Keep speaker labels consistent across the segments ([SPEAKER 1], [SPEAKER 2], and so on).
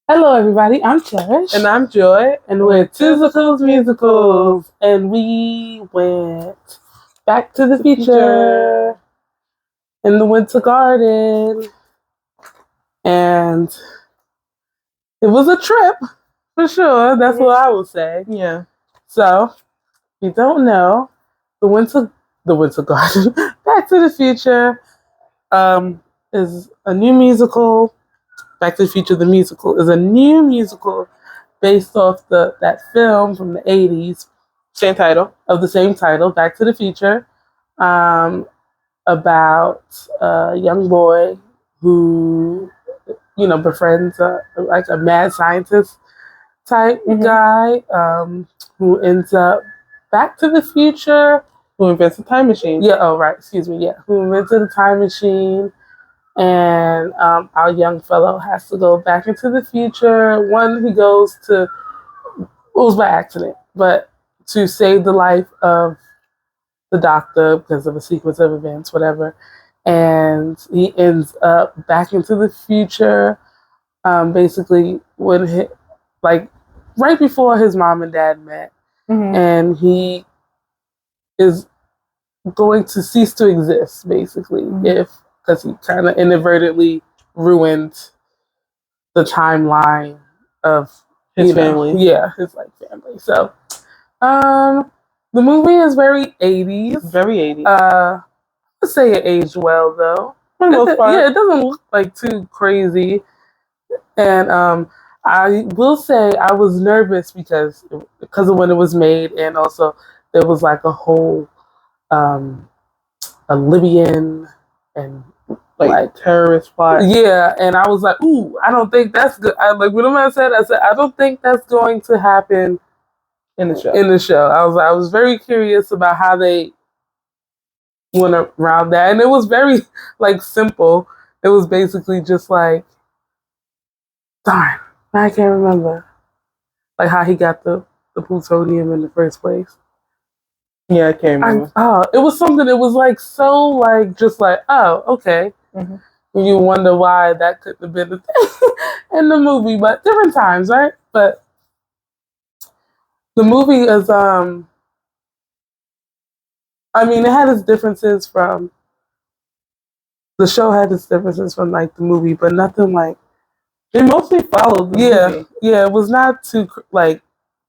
[SPEAKER 1] Hello, everybody. I'm Cherish.
[SPEAKER 2] And I'm Joy.
[SPEAKER 1] And we're Tizicles Musicals. And we went back to the future in the Winter Garden. And it was a trip, for sure. That's what I would say.
[SPEAKER 2] Yeah.
[SPEAKER 1] So, if you don't know, the Winter Garden, Back to the Future, is a new musical. Back to the Future, the musical, is a new musical based off that film from the 80s.
[SPEAKER 2] Same title.
[SPEAKER 1] Of the same title, Back to the Future, about a young boy who, befriends like a mad scientist type guy, who ends up back to the future.
[SPEAKER 2] Who invents a time machine.
[SPEAKER 1] Yeah, oh, right, excuse me, yeah. Who invented a time machine. And our young fellow has to go back into the future. One, he goes by accident, but to save the life of the doctor because of a sequence of events, whatever. And he ends up back into the future, basically right before his mom and dad met. And he is going to cease to exist, basically, because he kind of inadvertently ruined the timeline of
[SPEAKER 2] his family.
[SPEAKER 1] Yeah, his family. So, the movie is very 80s.
[SPEAKER 2] Very 80s.
[SPEAKER 1] Let's say it aged well, though.
[SPEAKER 2] For the most part.
[SPEAKER 1] Yeah, it doesn't look too crazy. And I will say I was nervous because of when it was made, and also there was a whole a Libyan and
[SPEAKER 2] terrorist plot.
[SPEAKER 1] Yeah, and I was like, ooh, I don't think that's good. When I said, I don't think that's going to happen
[SPEAKER 2] in the show.
[SPEAKER 1] I was very curious about how they went around that, and it was very simple. It was basically just darn, I can't remember how he got the plutonium in the first place.
[SPEAKER 2] Yeah, I can't remember.
[SPEAKER 1] It was something. It was oh, okay. You wonder why that couldn't have been the thing in the movie, but different times, right? But the movie is, it had its differences from, the show had its differences from the movie, but nothing
[SPEAKER 2] they mostly followed the movie.
[SPEAKER 1] Yeah, it was not too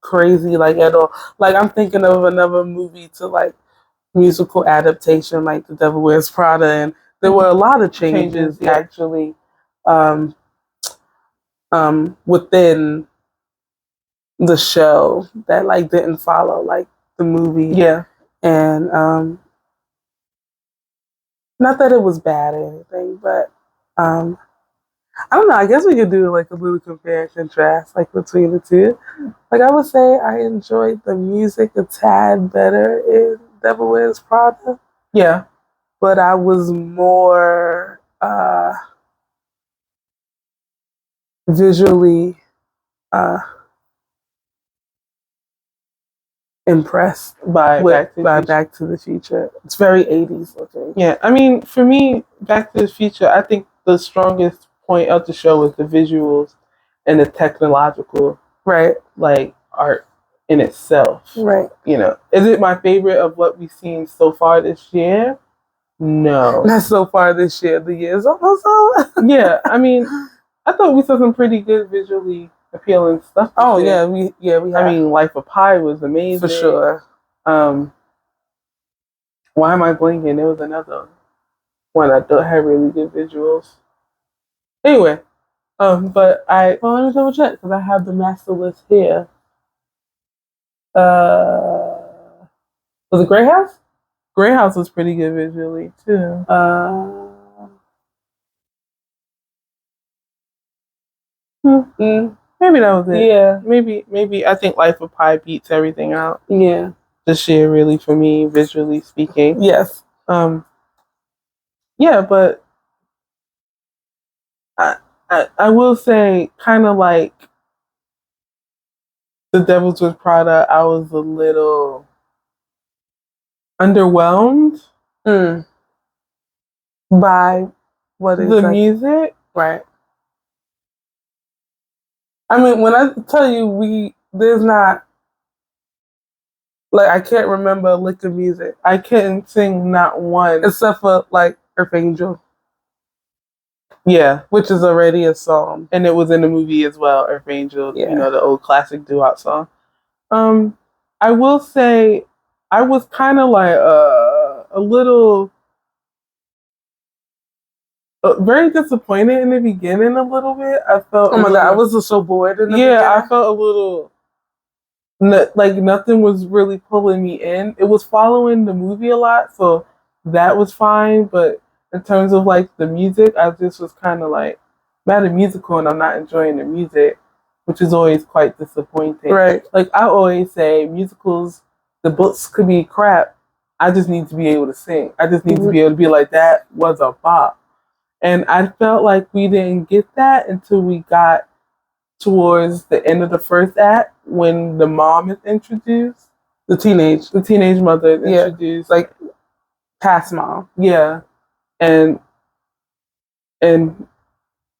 [SPEAKER 1] crazy at all. I'm thinking of another movie to musical adaptation, The Devil Wears Prada, and there were a lot of changes actually within the show that didn't follow the movie.
[SPEAKER 2] Yeah.
[SPEAKER 1] And not that it was bad or anything, but I don't know, I guess we could do a little compare and contrast between the two. I would say I enjoyed the music a tad better in Devil Wears Prada.
[SPEAKER 2] Yeah.
[SPEAKER 1] But I was more visually impressed by Back to the Future. It's very 80s looking.
[SPEAKER 2] Yeah, for me, Back to the Future, I think the strongest point of the show is the visuals and the technological,
[SPEAKER 1] right,
[SPEAKER 2] art in itself.
[SPEAKER 1] Right.
[SPEAKER 2] Is it my favorite of what we've seen so far this year? No.
[SPEAKER 1] Not so far this year. The year's almost over.
[SPEAKER 2] Yeah, I thought we saw some pretty good visually appealing stuff.
[SPEAKER 1] Oh yeah, we have.
[SPEAKER 2] Life of Pi was amazing
[SPEAKER 1] for sure.
[SPEAKER 2] Why am I blinking? There was another one I thought had really good visuals. Anyway, but
[SPEAKER 1] let me double check because I have the master list here. Was it Grey House?
[SPEAKER 2] Grey House was pretty good visually too. Maybe that was it.
[SPEAKER 1] Yeah.
[SPEAKER 2] Maybe I think Life of Pi beats everything out.
[SPEAKER 1] Yeah.
[SPEAKER 2] This year, really, for me, visually speaking.
[SPEAKER 1] Yes.
[SPEAKER 2] Yeah, but I will say, kind of like The Devil's Wears Prada, I was a little underwhelmed
[SPEAKER 1] by what is
[SPEAKER 2] the music.
[SPEAKER 1] Right. I mean, when I tell you there's not, like, I can't remember a lick of music.
[SPEAKER 2] I couldn't sing not one.
[SPEAKER 1] Except for, like, Earth Angel.
[SPEAKER 2] Yeah.
[SPEAKER 1] Which is already a song.
[SPEAKER 2] And it was in the movie as well, Earth Angel,
[SPEAKER 1] Yeah.
[SPEAKER 2] You know, the old classic doo-wop song. I will say I was kind of like a little very disappointed in the beginning a little bit. I felt
[SPEAKER 1] oh my god, I was just so bored in the beginning.
[SPEAKER 2] I felt a little like nothing was really pulling me in. It was following the movie a lot, so that was fine. But in terms of like the music, I just was kind of like not a musical, and I'm not enjoying the music, which is always quite disappointing.
[SPEAKER 1] Right.
[SPEAKER 2] Like I always say, musicals, the books could be crap. I just need to be able to sing. I just need to be able to be like, that was a bop. And I felt like we didn't get that until we got towards the end of the first act when the mom is introduced.
[SPEAKER 1] The teenage
[SPEAKER 2] mother is introduced.
[SPEAKER 1] Like past mom.
[SPEAKER 2] Yeah. And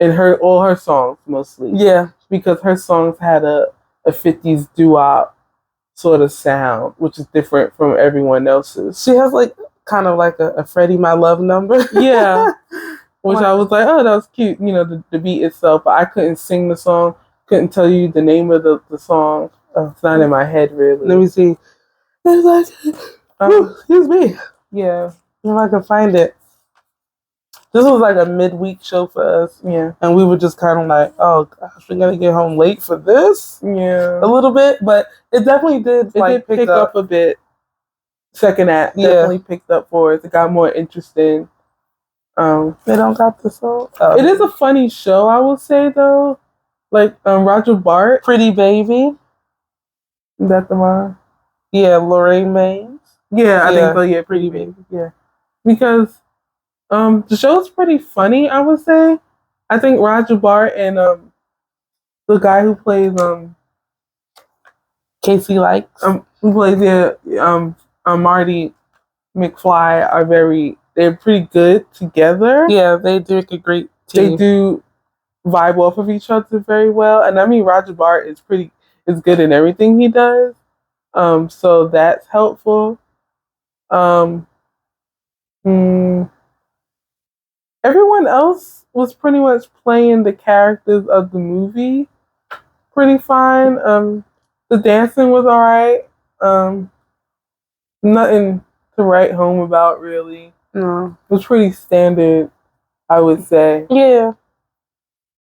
[SPEAKER 2] her all her songs mostly.
[SPEAKER 1] Yeah.
[SPEAKER 2] Because her songs had a 50s doo-wop sort of sound, which is different from everyone else's.
[SPEAKER 1] She has like kind of like a Freddie My Love number.
[SPEAKER 2] Yeah. Which I was like, oh, that was cute, you know, the beat itself. But I couldn't sing the song, couldn't tell you the name of the song. It's not in my head, really.
[SPEAKER 1] Let me see. Excuse me.
[SPEAKER 2] Yeah.
[SPEAKER 1] If I can find it. This was like a midweek show for us.
[SPEAKER 2] Yeah.
[SPEAKER 1] And we were just kind of like, oh gosh, we're going to get home late for this?
[SPEAKER 2] Yeah.
[SPEAKER 1] A little bit, but it definitely did
[SPEAKER 2] pick up a bit. Second act definitely picked up for us. It got more interesting.
[SPEAKER 1] They don't got the song.
[SPEAKER 2] It is a funny show, I will say though. Like Roger Bart,
[SPEAKER 1] Pretty Baby.
[SPEAKER 2] Is that the one?
[SPEAKER 1] Yeah, Lorraine Mays.
[SPEAKER 2] Yeah, I think so. Yeah, Pretty Baby. Yeah, because the show's pretty funny, I would say. I think Roger Bart and the guy who plays
[SPEAKER 1] Casey Likes,
[SPEAKER 2] who plays Marty McFly they're pretty good together.
[SPEAKER 1] Yeah, they do a great team.
[SPEAKER 2] They do vibe off of each other very well. And I mean, Roger Bart is good in everything he does. So that's helpful. Everyone else was pretty much playing the characters of the movie pretty fine. The dancing was alright. Nothing to write home about, really.
[SPEAKER 1] No.
[SPEAKER 2] It was pretty standard, I would say.
[SPEAKER 1] Yeah.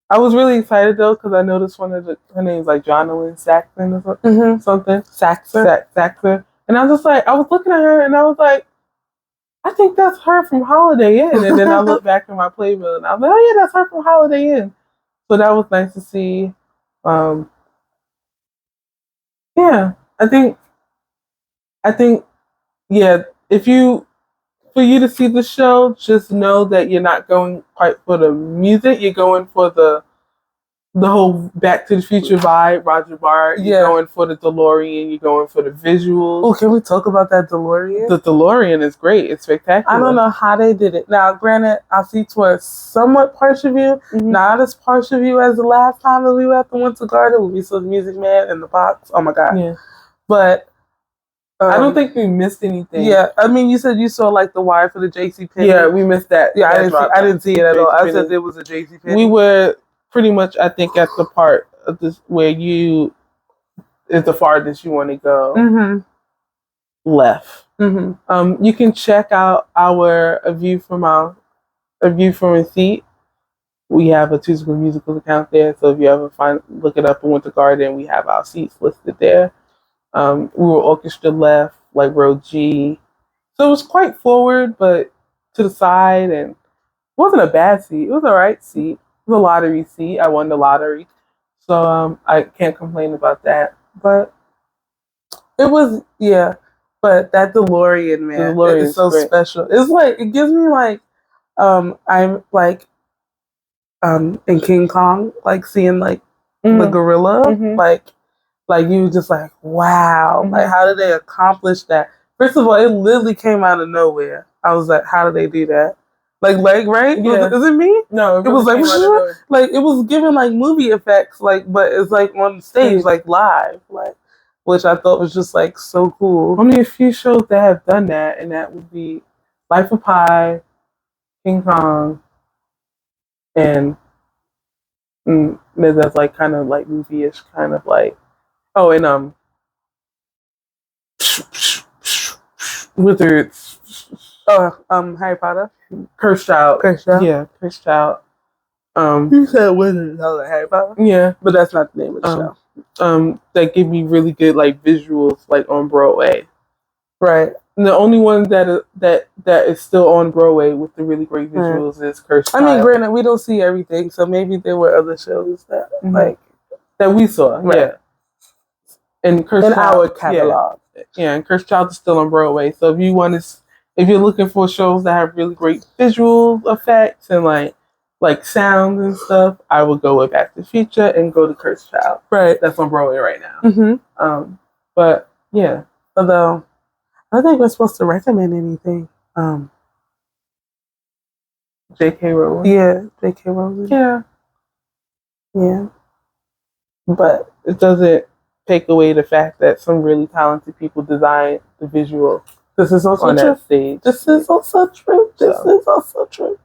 [SPEAKER 2] I was really excited though because I noticed her name's like Jonalyn Saxon or something. Saxon. And I was just like, I was looking at her and I was like, I think that's her from Holiday Inn. And then I looked back at my playbill and I was like, oh yeah, that's her from Holiday Inn. So that was nice to see. Yeah, I think, yeah, for you to see the show, just know that you're not going quite for the music. You're going for the whole Back to the Future vibe, Roger Bart. You're going for the DeLorean. You're going for the visuals.
[SPEAKER 1] Oh, can we talk about that DeLorean?
[SPEAKER 2] The DeLorean is great. It's spectacular.
[SPEAKER 1] I don't know how they did it. Now, granted, I see towards somewhat partial view, not as partial view as the last time that we were at the Winter Garden when we saw the Music Man in the box. Oh my god!
[SPEAKER 2] Yeah,
[SPEAKER 1] but.
[SPEAKER 2] I don't think we missed anything.
[SPEAKER 1] Yeah, I mean, you said you saw like the wire for the JCPenney.
[SPEAKER 2] Yeah, we missed that.
[SPEAKER 1] Yeah, I didn't see it at all. I said there was a JCPenney.
[SPEAKER 2] We were pretty much, I think, at the part of this where is the farthest you want to go. Left. You can check out a view from a seat. We have a Two School Musicals account there, so if you ever look it up in Winter Garden, we have our seats listed there. We were orchestra left, like row G. So it was quite forward, but to the side, and it wasn't a bad seat. It was a right seat. It was a lottery seat. I won the lottery. So I can't complain about that. But
[SPEAKER 1] it was, but that DeLorean, man, is so great. Special. It's like, it gives me like, I'm like, in King Kong, like seeing like the gorilla, like you just like, wow, like how did they accomplish that? First of all, it literally came out of nowhere. I was like, how did they do that? Like leg, right?
[SPEAKER 2] Yeah.
[SPEAKER 1] Is it me?
[SPEAKER 2] No,
[SPEAKER 1] it was like like it was giving like movie effects, like, but it's like on stage, like live, like, which I thought was just like so cool.
[SPEAKER 2] Only a few shows that have done that, and that would be Life of Pi, King Kong, and that's like kind of like movie-ish, kind of like Wizards.
[SPEAKER 1] Harry Potter.
[SPEAKER 2] Cursed Child.
[SPEAKER 1] Yeah,
[SPEAKER 2] Cursed Child.
[SPEAKER 1] You said Wizards, I was like Harry Potter.
[SPEAKER 2] Yeah,
[SPEAKER 1] but that's not the name of the
[SPEAKER 2] show. That give me really good like visuals, like on Broadway.
[SPEAKER 1] Right.
[SPEAKER 2] And the only one that is still on Broadway with the really great visuals is Cursed Child.
[SPEAKER 1] I mean, granted, we don't see everything, so maybe there were other shows that like
[SPEAKER 2] that we saw. Right. Yeah. And Cursed Child,
[SPEAKER 1] our catalog.
[SPEAKER 2] Yeah, and Cursed Child is still on Broadway. So if you're looking for shows that have really great visual effects and like sounds and stuff, I would go with Back to the Future and go to Cursed Child.
[SPEAKER 1] Right.
[SPEAKER 2] That's on Broadway right now. But yeah.
[SPEAKER 1] Although I don't think we're supposed to recommend anything.
[SPEAKER 2] J.K. Rowling.
[SPEAKER 1] Yeah, J.K. Rowling.
[SPEAKER 2] Yeah.
[SPEAKER 1] Yeah. But
[SPEAKER 2] it doesn't take away the fact that some really talented people designed the visual.
[SPEAKER 1] This is also
[SPEAKER 2] on
[SPEAKER 1] true.
[SPEAKER 2] That stage.
[SPEAKER 1] This is also true. This is also true.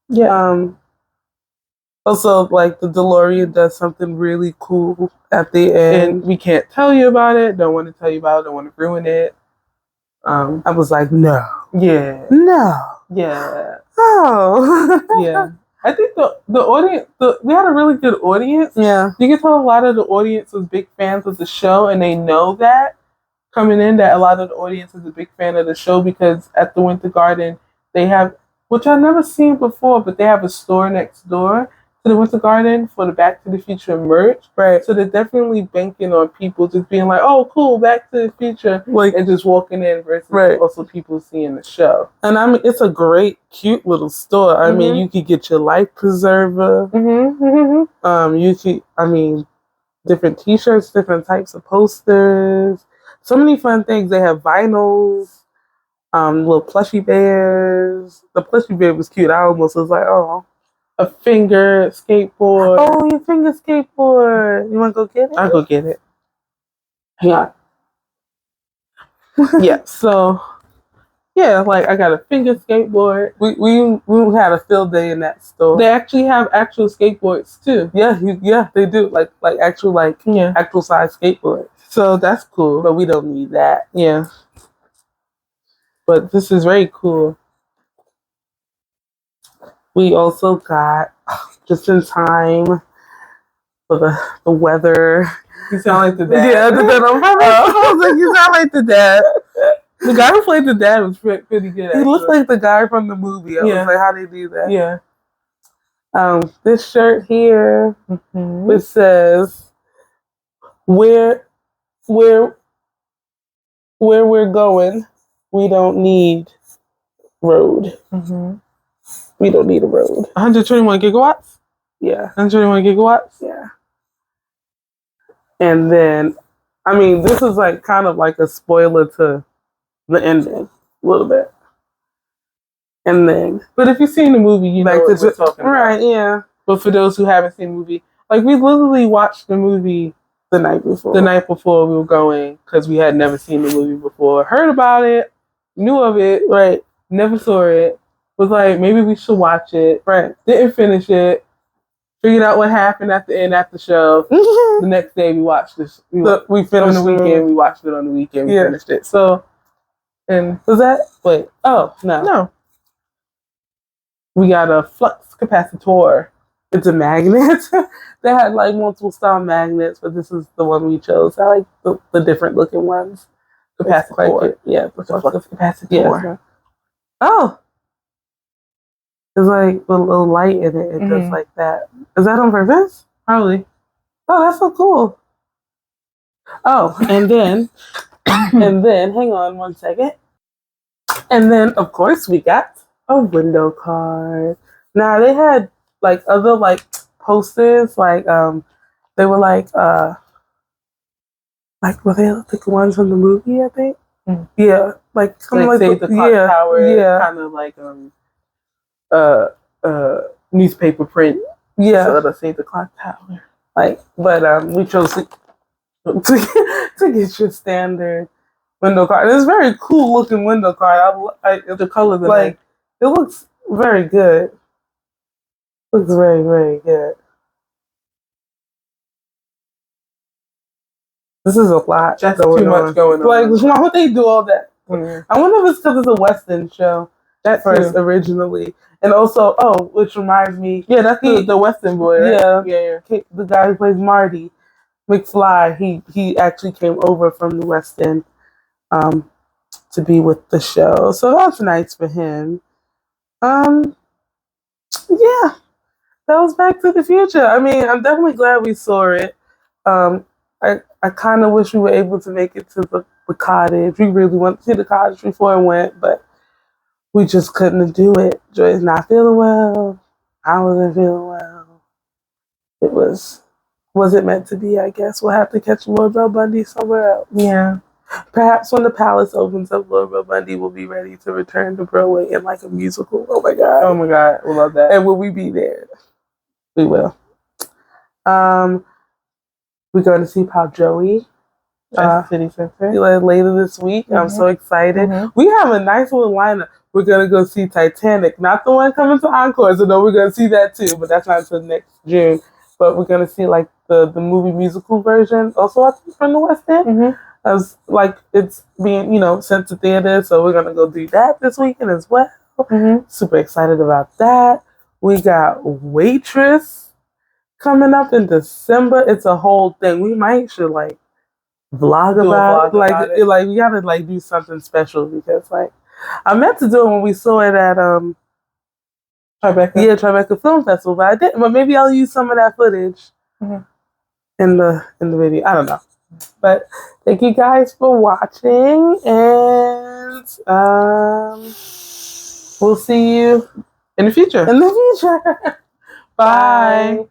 [SPEAKER 2] Yeah.
[SPEAKER 1] Also, like the DeLorean does something really cool at the end.
[SPEAKER 2] And we can't tell you about it. Don't want to tell you about it. Don't want to ruin it.
[SPEAKER 1] I was like, no.
[SPEAKER 2] Yeah.
[SPEAKER 1] No.
[SPEAKER 2] Yeah.
[SPEAKER 1] Oh.
[SPEAKER 2] Yeah. I think the audience, we had a really good audience.
[SPEAKER 1] Yeah.
[SPEAKER 2] You can tell a lot of the audience was big fans of the show, and they know that coming in that a lot of the audience is a big fan of the show because at the Winter Garden, they have, which I've never seen before, but they have a store next door to the Winter Garden for the Back to the Future merch.
[SPEAKER 1] Right.
[SPEAKER 2] So they're definitely banking on people just being like, oh, cool, Back to the Future,
[SPEAKER 1] like,
[SPEAKER 2] and just walking in versus also people seeing the show.
[SPEAKER 1] And I mean, it's a great, cute little store. I mean, you could get your life preserver. You could, I mean, different T-shirts, different types of posters. So many fun things. They have vinyls, little plushy bears. The plushy bear was cute. I almost was like, oh.
[SPEAKER 2] A finger skateboard.
[SPEAKER 1] Oh, your finger skateboard. You want to go get it?
[SPEAKER 2] I'll go get it.
[SPEAKER 1] Hang on.
[SPEAKER 2] Yeah, so, yeah, like I got a finger skateboard.
[SPEAKER 1] We had a field day in that store.
[SPEAKER 2] They actually have actual skateboards too.
[SPEAKER 1] Yeah, they do. Like actual actual size skateboards.
[SPEAKER 2] So that's cool.
[SPEAKER 1] But we don't need that.
[SPEAKER 2] Yeah. But this is very cool.
[SPEAKER 1] We also got, just in time for the weather.
[SPEAKER 2] You sound like the dad.
[SPEAKER 1] Yeah, the dad. I was like, you sound like the dad.
[SPEAKER 2] The guy who played the dad was pretty good.
[SPEAKER 1] He looked like the guy from the movie. I was like, how do you do that?
[SPEAKER 2] Yeah.
[SPEAKER 1] This shirt here, it says, where we're going, we don't need road. We don't need a road.
[SPEAKER 2] 121 gigawatts?
[SPEAKER 1] Yeah.
[SPEAKER 2] 121 gigawatts?
[SPEAKER 1] Yeah. And then, I mean, this is like kind of like a spoiler to the ending, a little bit. And then,
[SPEAKER 2] but if you've seen the movie, you know what we're talking about.
[SPEAKER 1] Right, yeah.
[SPEAKER 2] But for those who haven't seen the movie, like we literally watched the movie
[SPEAKER 1] the night before.
[SPEAKER 2] The night before we were going because we had never seen the movie before. Heard about it, knew of it,
[SPEAKER 1] right?
[SPEAKER 2] Never saw it. Was like, maybe we should watch it.
[SPEAKER 1] Right.
[SPEAKER 2] Didn't finish it. Figured out what happened at the end after the show. The next day we watched this. We finished on the weekend. We watched it on the weekend. We finished it. So, and
[SPEAKER 1] was that?
[SPEAKER 2] Wait.
[SPEAKER 1] Oh, no.
[SPEAKER 2] We got a flux capacitor.
[SPEAKER 1] It's a magnet. They had like multiple style magnets, but this is the one we chose. I like the different looking ones.
[SPEAKER 2] Capacitor.
[SPEAKER 1] Yeah,
[SPEAKER 2] the flux capacitor.
[SPEAKER 1] Yeah, oh. There's like a little light in it. It does like that. Is that on purpose?
[SPEAKER 2] Probably.
[SPEAKER 1] Oh, that's so cool. Oh, and then, hang on one second. And then, of course, we got a window card. Now, they had like other like posters, like they were like were they the ones from the movie? I think. Yeah, like kind of like
[SPEAKER 2] the clock tower. Yeah, kind of like newspaper print.
[SPEAKER 1] Yeah.
[SPEAKER 2] So it'll say the clock tower.
[SPEAKER 1] Like, but we chose to get your standard window card. It's a very cool looking window card.
[SPEAKER 2] The colors are
[SPEAKER 1] like it looks very good. Looks very, very good. This is a lot.
[SPEAKER 2] That's too much going on.
[SPEAKER 1] Like, why would they do all that? Mm-hmm. I wonder if it's because it's a Western show. That first originally. And also, which reminds me.
[SPEAKER 2] Yeah, that's the Western boy, right?
[SPEAKER 1] Yeah. The guy who plays Marty McFly, he actually came over from the West End to be with the show. So that's nice for him. Yeah. That was Back to the Future. I mean, I'm definitely glad we saw it. I kind of wish we were able to make it to the cottage. We really wanted to see the cottage before it went, but we just couldn't do it. Joy's not feeling well. I wasn't feeling well. It wasn't meant to be, I guess. We'll have to catch Lord Bell Bundy somewhere else.
[SPEAKER 2] Yeah.
[SPEAKER 1] Perhaps when the palace opens up, Lord Bell Bundy will be ready to return to Broadway in like a musical. Oh my God.
[SPEAKER 2] Oh my God. We love that.
[SPEAKER 1] And will we be there? We will. We're going to see Pop Joey
[SPEAKER 2] City Center
[SPEAKER 1] later this week. Mm-hmm. I'm so excited. Mm-hmm. We have a nice little lineup. We're going to go see Titanic, not the one coming to Encore. So no, we're going to see that too, but that's not until next June. But we're going to see like the movie musical version, also I think from the West End. Mm-hmm. As like it's being sent to theater, so we're going to go do that this weekend as well. Mm-hmm. Super excited about that. We got Waitress coming up in December. It's a whole thing. We should like vlog about it. Like we gotta like do something special because like I meant to do it when we saw it at
[SPEAKER 2] Tribeca.
[SPEAKER 1] Yeah, Tribeca Film Festival, but I didn't. But maybe I'll use some of that footage in the video. I don't know. But thank you guys for watching, and we'll see you
[SPEAKER 2] in the future.
[SPEAKER 1] Bye.